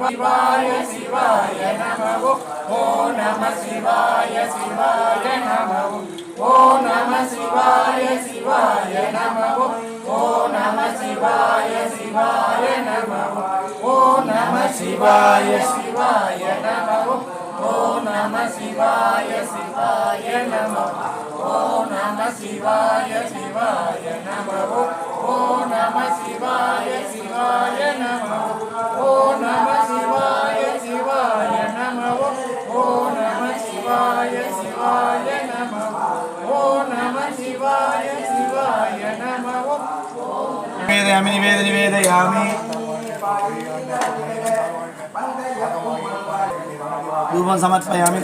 சிவாய நமோ ஓம் நம சிவாய சிவாய நமோ ஓம் நம சிவாய சிவாய நமோ ஓம் நம சிவாய சிவாய நமோ ஓம் நம சிவாய சிவாய நமோ ஓம் நம சிவாய சிவாய நமோ ஓம் நம சிவாய சிவாய நமோ ஓம் நம சிவாய சிவாய நமோ ஓம் நம சிவாய சிவாய நமோ ஓம் நம சிவாய சிவாய நமோ ஓம் நம சிவாய சிவாய நமோ நிவேதயாமி நிவேதயாமி धूपं समर्पयामि